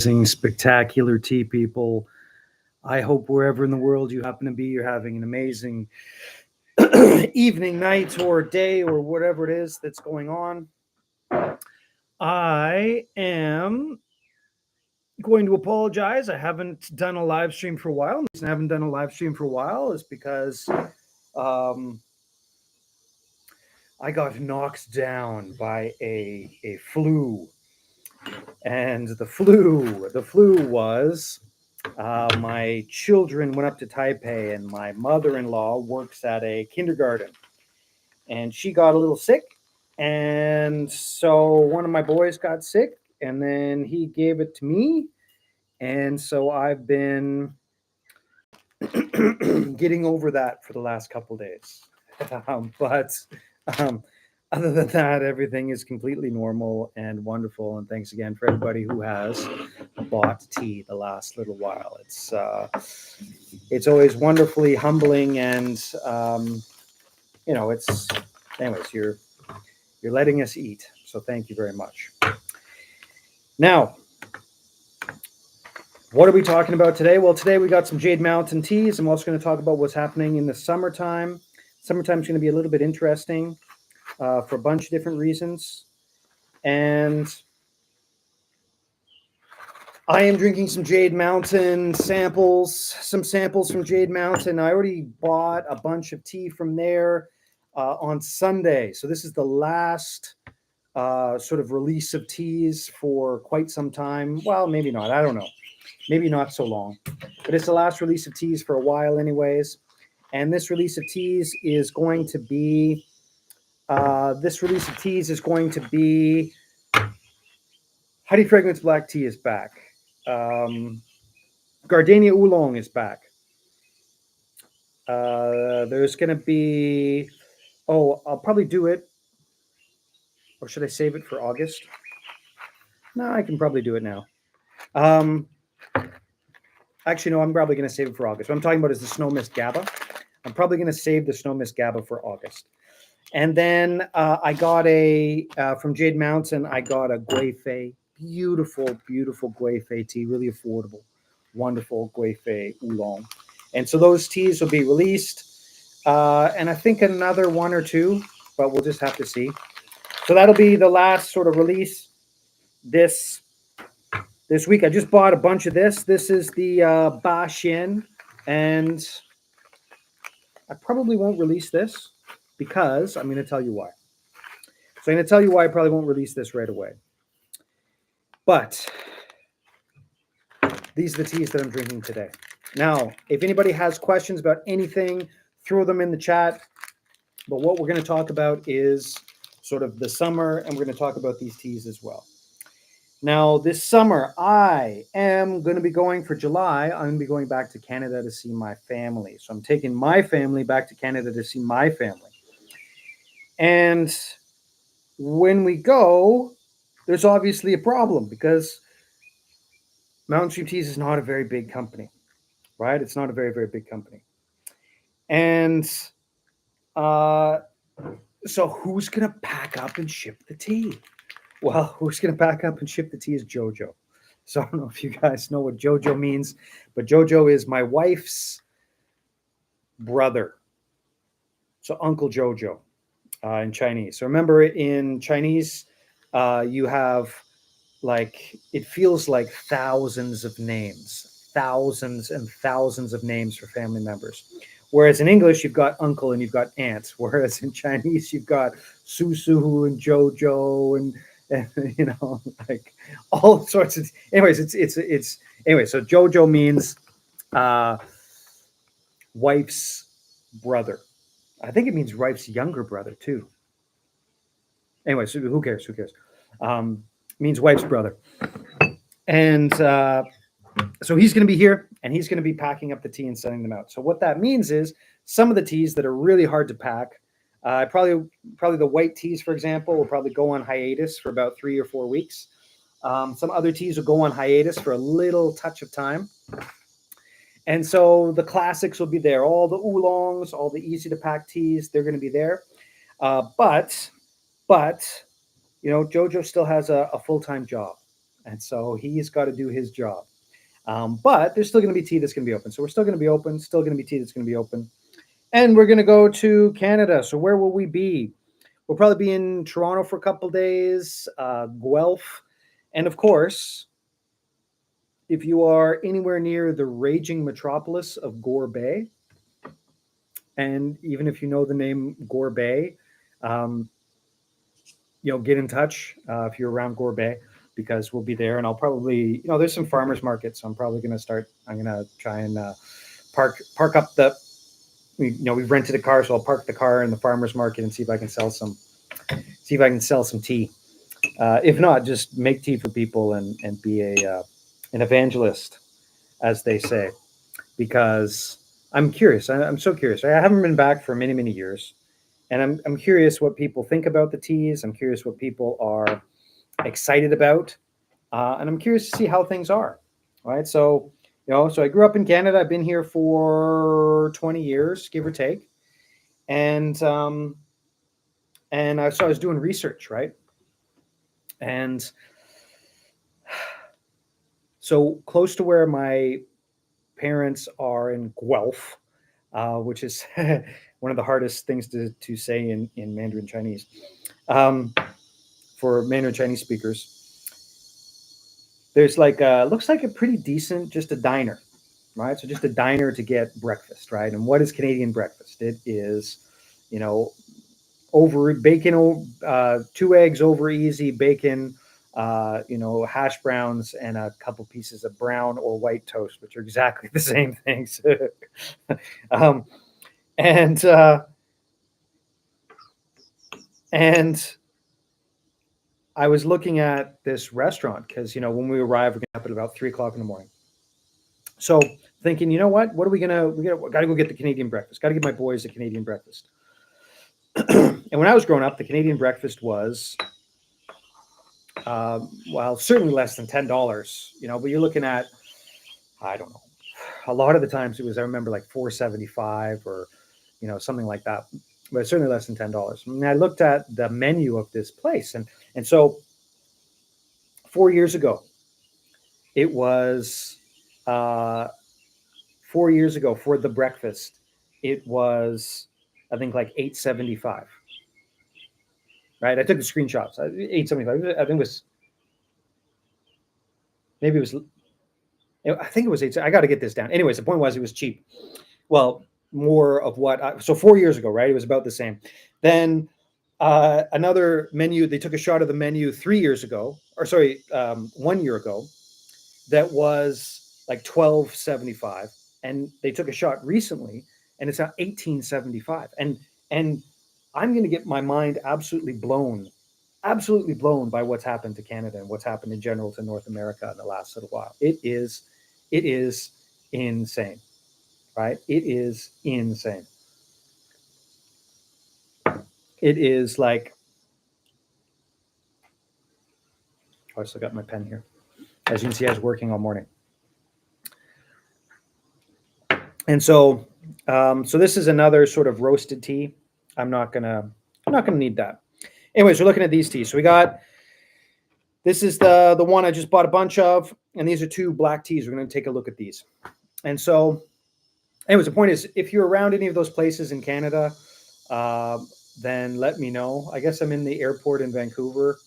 Spectacular tea people. I hope wherever in the world you happen to be, you're having an amazing evening, night, or day, or whatever it is that's going on. I am going to apologize. I haven't done a live stream for a while. The reason I haven't done a live stream for a while is because um, I got knocked down by a flu. And the flu was my children went up to Taipei, and my mother-in-law works at a kindergarten, and she got a little sick, and so one of my boys got sick, and then he gave it to me, and so I've been getting over that for the last couple days. But um, other than that, everything is completely normal and wonderful. And thanks again for everybody who has bought tea the last little while. It's always wonderfully humbling, and it's anyways. You're letting us eat, so thank you very much. Now, what are we talking about today? Well, today we got some Jade Mountain teas. I'm also going to talk about what's happening in the summertime. Summertime is going to be a little bit interesting for a bunch of different reasons. And I am drinking some Jade Mountain samples, some samples from Jade Mountain. I already bought a bunch of tea from there on Sunday. So this is the last sort of release of teas for quite some time. Well, maybe not. I don't know. Maybe not so long. But it's the last release of teas for a while anyways. And this release of teas is going to be Honey Fragrance Black Tea is back. Gardenia Oolong is back. There's going to be, I'll probably do it. Or should I save it for August? No, I can probably do it now. Actually, no, I'm probably going to save it for August. What I'm talking about is the Snow Mist GABA. I'm probably going to save the Snow Mist GABA for August. And then I got from Jade Mountain, I got a Guifei. Beautiful, beautiful Guifei tea. Really affordable. Wonderful Guifei Oolong. And so those teas will be released. And I think another one or two, but we'll just have to see. So that'll be the last sort of release this week. I just bought a bunch of this. This is the Ba Xian, and I probably won't release this because I'm going to tell you why. So I'm going to tell you why I probably won't release this right away. But these are the teas that I'm drinking today. Now, if anybody has questions about anything, throw them in the chat. But what we're going to talk about is sort of the summer, and we're going to talk about these teas as well. Now, this summer, I am going to be going for July. I'm going to be going back to Canada to see my family. So I'm taking my family back to Canada to see my family. And when we go, there's obviously a problem because Mountain Stream Teas is not a very big company, right? It's not a very, very big company. And so who's going to pack up and ship the tea? Well, who's going to pack up and ship the tea is Jojo. So I don't know if you guys know what Jojo means, but Jojo is my wife's brother. So Uncle Jojo in Chinese. So remember, in Chinese, you have it feels like thousands of names, thousands and thousands of names for family members. Whereas in English, you've got uncle and you've got aunt. Whereas in Chinese, you've got Susu and Jojo and all sorts of. Anyways, it's anyway. So Jojo means wife's brother. I think it means wife's younger brother too. Anyway, so who cares? Who cares? Means wife's brother. And so he's going to be here, and he's going to be packing up the tea and sending them out. So what that means is some of the teas that are really hard to pack, probably the white teas, for example, will probably go on hiatus for about 3 or 4 weeks. Some other teas will go on hiatus for a little touch of time. And so the classics will be there. All the oolongs, all the easy to pack teas, they're going to be there. But Jojo still has a full-time job. And so he's got to do his job. But there's still going to be tea that's going to be open. So we're still going to be open, still going to be tea that's going to be open. And we're going to go to Canada. So where will we be? We'll probably be in Toronto for a couple days, Guelph. And of course, if you are anywhere near the raging metropolis of Gore Bay, and even if you know the name Gore Bay, um, get in touch if you're around Gore Bay, because we'll be there. And I'll probably, there's some farmers markets. So I'm probably going to start. I'm going to try and park up the. We've rented a car, so I'll park the car in the farmers market and see if I can sell some tea. If not, just make tea for people and be an evangelist, as they say, because I'm curious. I'm so curious. I haven't been back for many, many years. And I'm curious what people think about the teas. I'm curious what people are excited about. And I'm curious to see how things are. Right. So, so I grew up in Canada. I've been here for 20 years, give or take. And so I was doing research, right? And so close to where my parents are in Guelph, which is one of the hardest things to say in Mandarin Chinese for Mandarin Chinese speakers. There's looks like a pretty decent, just a diner, right? So just a diner to get breakfast, right? And what is Canadian breakfast? It is, over bacon, 2 eggs over easy, bacon, hash browns, and a couple pieces of brown or white toast, which are exactly the same things. um, and and I was looking at this restaurant because when we arrive, we're gonna up at about 3 o'clock in the morning. So thinking, what are we got to go get the Canadian breakfast. Got to give my boys the Canadian breakfast. And when I was growing up, the Canadian breakfast was, certainly less than $10. But you're looking at, I don't know, a lot of the times it was, I remember, like $4.75 or something like that, but certainly less than $10. And I looked at the menu of this place, and so 4 years ago, it was 4 years ago for the breakfast, it was, I think, like $8.75. Right, I took the screenshots. $8.75. I think it was, maybe it was, I think it was eight. I got to get this down. Anyways, the point was it was cheap. Well, more of what. So 4 years ago, right? It was about the same. Then another menu. They took a shot of the menu 3 years ago, or sorry, 1 year ago. That was like $12.75, and they took a shot recently, and it's now $18.75. And I'm going to get my mind absolutely blown by what's happened to Canada and what's happened in general to North America in the last little while. It is insane, right? It is insane. It is like, I still got my pen here. As you can see, I was working all morning. And so, so this is another sort of roasted tea. I'm not gonna need that. Anyways, we're looking at these teas. So we got, this is the one I just bought a bunch of, and these are 2 black teas. We're going to take a look at these. And so, anyways, the point is, if you're around any of those places in Canada, then let me know. I guess I'm in the airport in Vancouver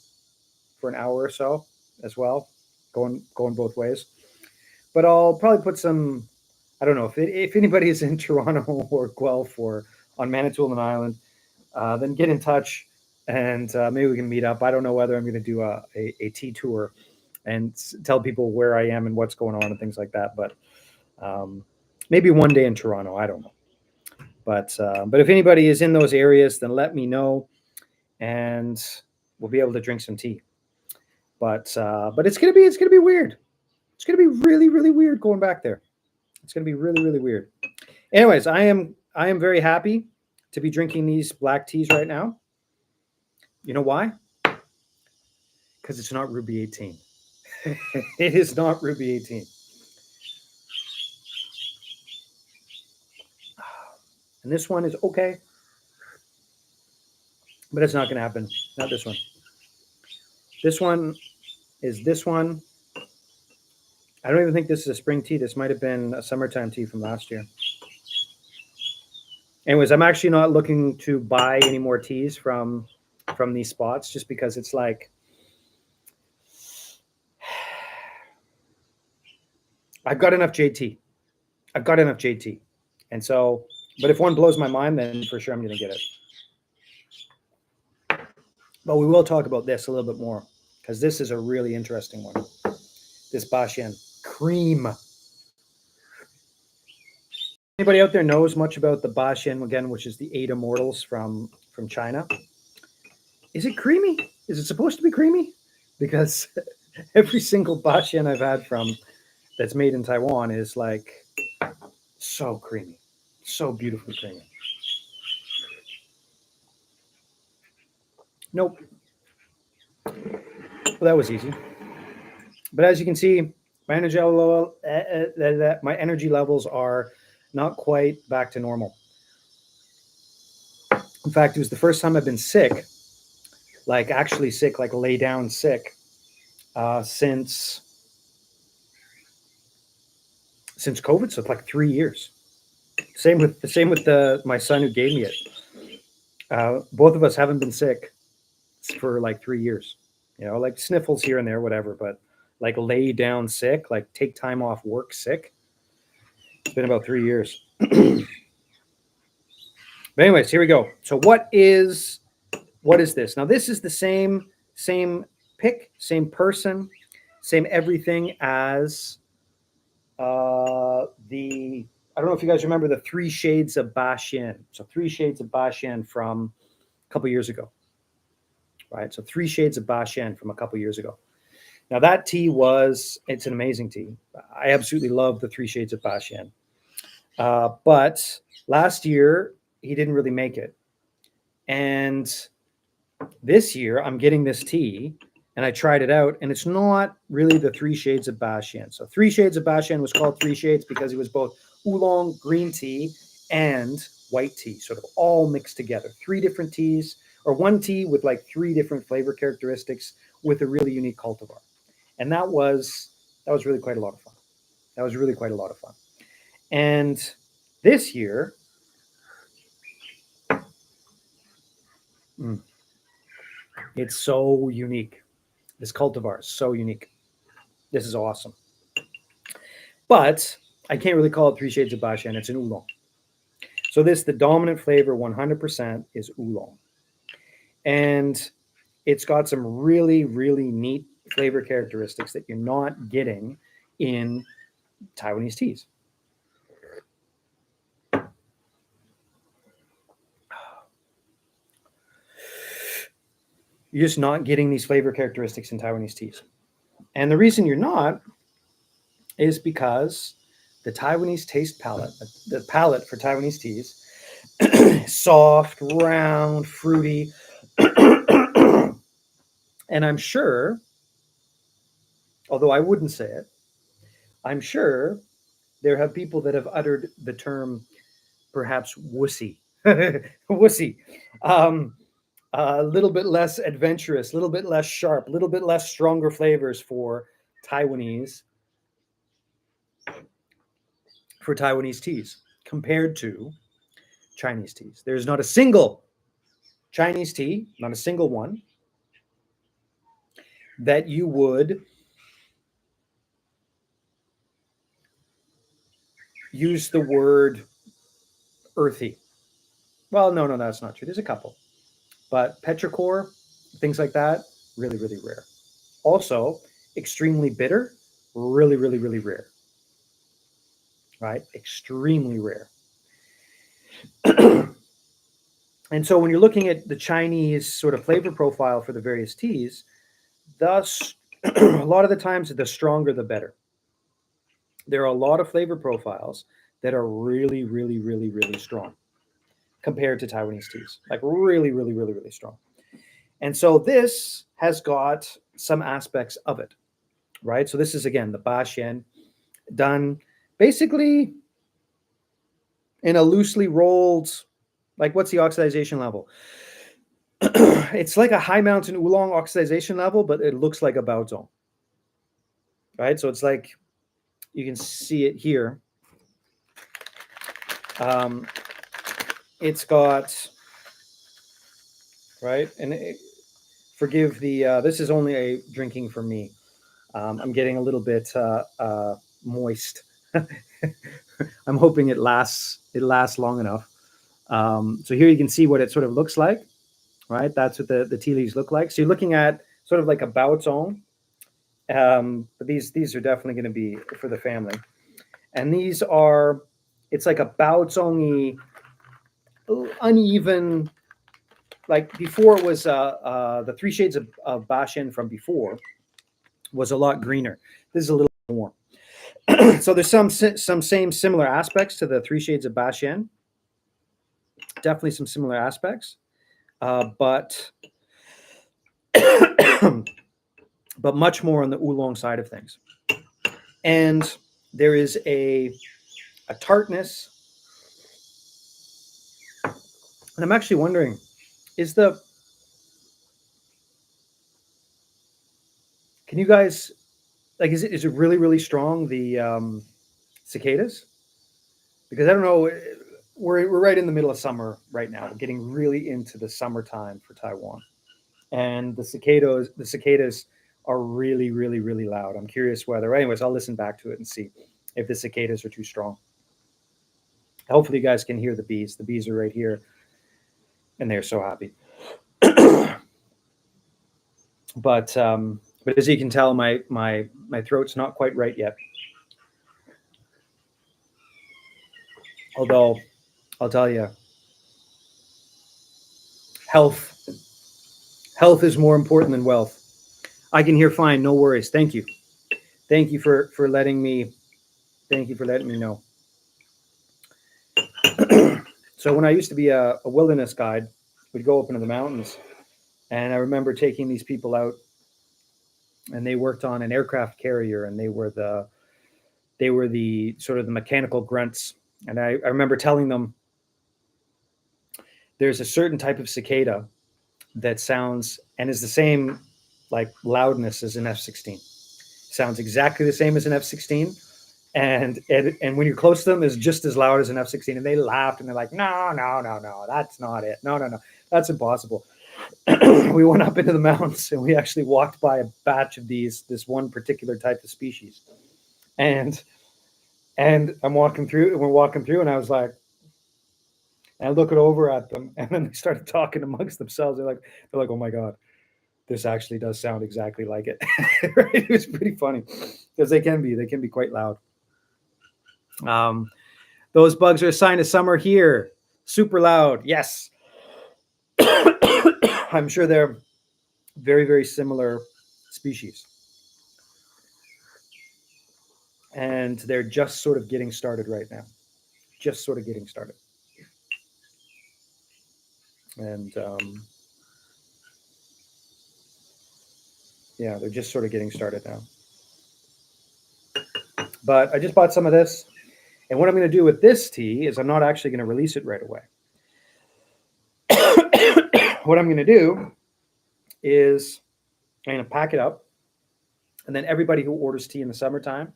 for an hour or so as well, going both ways. But I'll probably put some, I don't know, if anybody is in Toronto or Guelph or on Manitoulin Island, then get in touch, and maybe we can meet up. I don't know whether I'm going to do a tea tour and tell people where I am and what's going on and things like that. But maybe one day in Toronto. I don't know. But if anybody is in those areas, then let me know, and we'll be able to drink some tea. But it's gonna be weird. It's gonna be really, really weird going back there. It's gonna be really, really weird. Anyways, I am very happy to be drinking these black teas right now. You know why? Because it's not Ruby 18. It is not Ruby 18. And this one is okay, but it's not going to happen. Not this one. This one is this one. I don't even think this is a spring tea. This might have been a summertime tea from last year. Anyways, I'm actually not looking to buy any more teas from these spots just because it's like I've got enough JT. I've got enough JT. And so, but if one blows my mind, then for sure I'm going to get it. But we will talk about this a little bit more because this is a really interesting one. This Bashian cream. Anybody out there knows much about the Bashian again, which is the 8 Immortals from China? Is it creamy? Is it supposed to be creamy? Because every single Bashian I've had from that's made in Taiwan is like so creamy, so beautifully creamy. Nope. Well, that was easy. But as you can see, my energy levels are not quite back to normal. In fact, it was the first time I've been sick, like actually sick, like lay down sick, since COVID. So it's like 3 years. Same with my son who gave me it. Both of us haven't been sick for like 3 years. You know, like sniffles here and there, whatever, but like lay down sick, like take time off work sick. It's been about 3 years. But anyways, here we go. So what is this? Now this is the same pick, same person, same everything as I don't know if you guys remember the 3 Shades of Bashian. So 3 Shades of Bashian from a couple years ago. Right? So 3 Shades of Bashian from a couple years ago. Now that tea it's an amazing tea. I absolutely love the 3 Shades of Bashian. But last year he didn't really make it. And this year I'm getting this tea and I tried it out and it's not really the 3 Shades of Bashian. So 3 Shades of Bashian was called 3 Shades because it was both oolong green tea and white tea, sort of all mixed together. 3 different teas, or one tea with like 3 different flavor characteristics with a really unique cultivar. And that was really quite a lot of fun. That was really quite a lot of fun. And this year, it's so unique. This cultivar is so unique. This is awesome. But I can't really call it 3 Shades of Bashian. It's an oolong. So the dominant flavor 100% is oolong. And it's got some really, really neat flavor characteristics that you're not getting in Taiwanese teas. You're just not getting these flavor characteristics in Taiwanese teas. And the reason you're not is because the Taiwanese taste palette, the palette for Taiwanese teas, soft, round, fruity. And I'm sure, although I wouldn't say it, I'm sure there have people that have uttered the term perhaps wussy. Wussy. A little bit less adventurous, a little bit less sharp, a little bit less stronger flavors for Taiwanese teas compared to Chinese teas. There's not a single Chinese tea, not a single one, that you would use the word earthy. Well, no, that's not true. There's a couple. But petrichor, things like that, really, really rare. Also, extremely bitter, really, really, really rare. Right? Extremely rare. And so when you're looking at the Chinese sort of flavor profile for the various teas, thus a lot of the times the stronger the better. There are a lot of flavor profiles that are really, really, really, really strong compared to Taiwanese teas, like really, really, really, really strong. And so this has got some aspects of it, right? So this is, again, the Bashian done basically in a loosely rolled, like what's the oxidization level? It's like a high mountain oolong oxidization level, but it looks like a Baozong. right? So it's like you can see it here. It's got, right, and forgive the. This is only a drinking for me. I'm getting a little bit moist. I'm hoping it lasts. It lasts long enough. So here you can see what it sort of looks like, right? That's what the tea leaves look like. So you're looking at sort of like a baozong. But these are definitely going to be for the family. And these are, it's like a baozongy, uneven. Like before, it was the three shades of Bashin from before was a lot greener. This is a little more. So there's some same similar aspects to the three shades of Bashin. Definitely some similar aspects, but but much more on the oolong side of things. And there is a tartness. And I'm actually wondering, is the, can you guys, like, is it really, really strong, the cicadas? Because I don't know, we're right in the middle of summer right now. We're getting really into the summertime for Taiwan. And the cicadas are really, really, really loud. I'm curious whether, anyways, I'll listen back to it and see if the cicadas are too strong. Hopefully you guys can hear the bees. The bees are right here and they're so happy. But as you can tell, my throat's not quite right yet. Although I'll tell you, health is more important than wealth. I can hear fine, no worries. Thank you for letting me. Thank you for letting me know. So when I used to be a wilderness guide, we'd go up into the mountains, and I remember taking these people out, and they worked on an aircraft carrier, and they were the sort of the mechanical grunts. And I remember telling them there's a certain type of cicada that sounds and is the same like loudness as an F-16. Sounds exactly the same as an F-16. And when you're close to them, is just as loud as an F-16. And they laughed and they're like, no, that's not it. No, that's impossible. We went up into the mountains and we actually walked by a batch of this one particular type of species. And we're walking through, and I was like, and I look over at them, and then they started talking amongst themselves. They're like, oh my God, this actually does sound exactly like it. Right? It was pretty funny because they can be quite loud. Those bugs are a sign of summer here. Super loud. Yes. I'm sure they're very, very similar species. And they're just sort of getting started right now. Just sort of getting started. And yeah, they're just sort of getting started now. But I just bought some of this. And what I'm going to do with this tea is I'm not actually going to release it right away. What I'm going to do is I'm going to pack it up. And then everybody who orders tea in the summertime,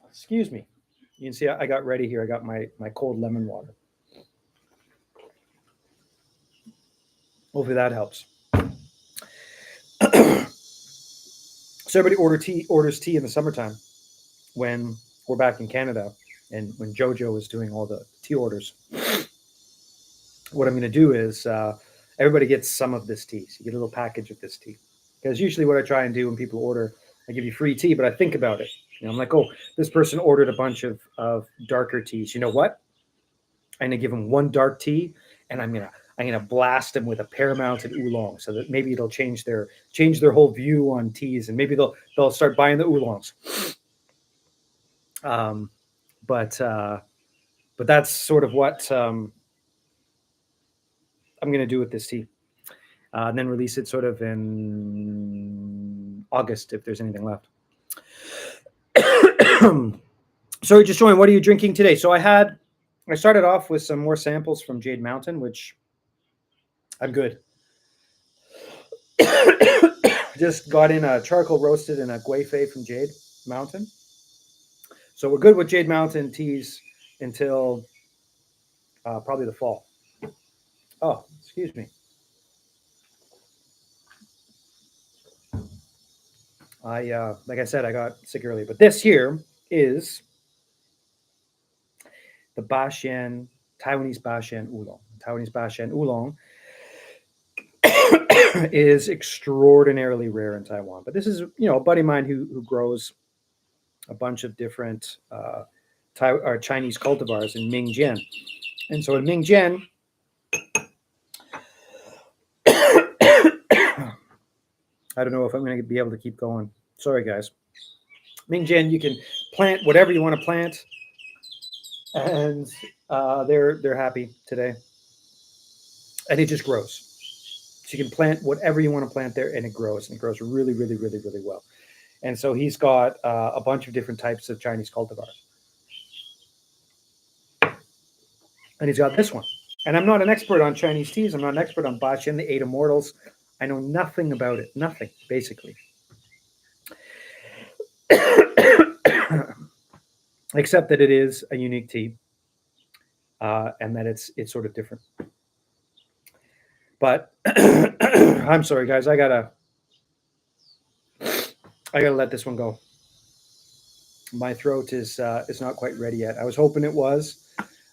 excuse me, you can see I got ready here. I got my cold lemon water. Hopefully that helps. So everybody orders tea in the summertime when we're back in Canada and when Jojo is doing all the tea orders. What I'm going to do is everybody gets some of this tea. So you get a little package of this tea. Because usually what I try and do when people order, I give you free tea, but I think about it. I'm like, oh, this person ordered a bunch of darker teas. You know what? I'm going to give them one dark tea, and I'm gonna blast them with a Paramount and oolong, so that maybe it'll change their whole view on teas, and maybe they'll start buying the oolongs. But that's sort of what I'm going to do with this tea, and then release it sort of in August if there's anything left. So just showing, what are you drinking today? So I started off with some more samples from Jade Mountain, which I'm good. Just got in a charcoal roasted and a Guifei from Jade Mountain. So we're good with Jade Mountain teas until probably the fall. Oh, excuse me. Like I said, I got sick earlier, but this here is the Bashan Taiwanese Bashan Oolong. Taiwanese Bashan Oolong is extraordinarily rare in Taiwan. But this is, a buddy of mine who grows a bunch of different Chinese cultivars in Mingjian. And so in Mingjian, I don't know if I'm going to be able to keep going. Sorry, guys. Mingjian, you can plant whatever you want to plant, and they're happy today. And it just grows. So you can plant whatever you want to plant there, and it grows really, really, really, really well. And so he's got a bunch of different types of Chinese cultivars. And he's got this one. And I'm not an expert on Chinese teas. I'm not an expert on Bashan, the Eight Immortals. I know nothing about it. Nothing, basically. Except that it is a unique tea. And that it's sort of different. But I'm sorry, guys. I gotta let this one go. My throat is not quite ready yet. I was hoping it was,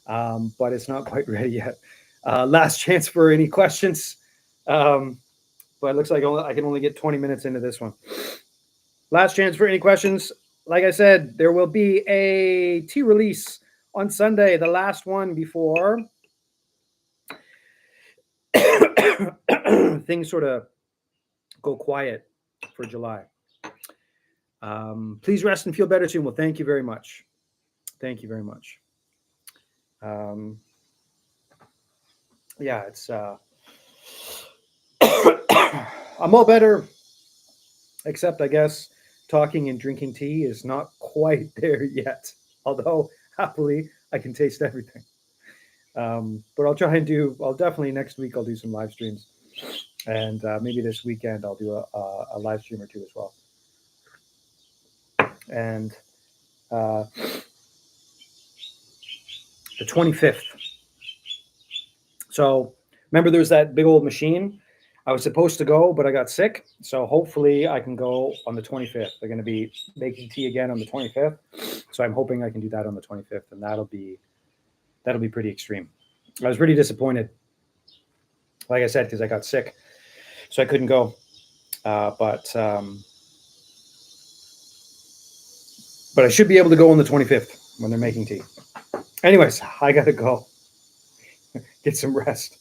but it's not quite ready yet. Last chance for any questions. But it looks like I can only get 20 minutes into this one. Last chance for any questions. Like I said, there will be a tea release on Sunday, the last one before things sort of go quiet for July. Please rest and feel better soon. Well, thank you very much. Thank you very much. Yeah, it's I'm all better, except I guess talking and drinking tea is not quite there yet. Although happily I can taste everything. But I'll definitely next week I'll do some live streams, and maybe this weekend I'll do a live stream or two as well. And the 25th. So remember, there's that big old machine. I was supposed to go, but I got sick. So hopefully I can go on the 25th. They're going to be making tea again on the 25th. So I'm hoping I can do that on the 25th, and that'll be pretty extreme. I was pretty disappointed, like I said, because I got sick, so I couldn't go. But I should be able to go on the 25th when they're making tea. Anyways, I got to go. Get some rest.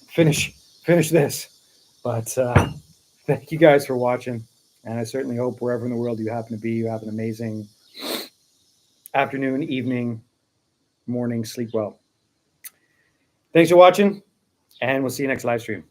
Finish this. But thank you guys for watching. And I certainly hope wherever in the world you happen to be, you have an amazing afternoon, evening, morning, sleep well. Thanks for watching, and we'll see you next live stream.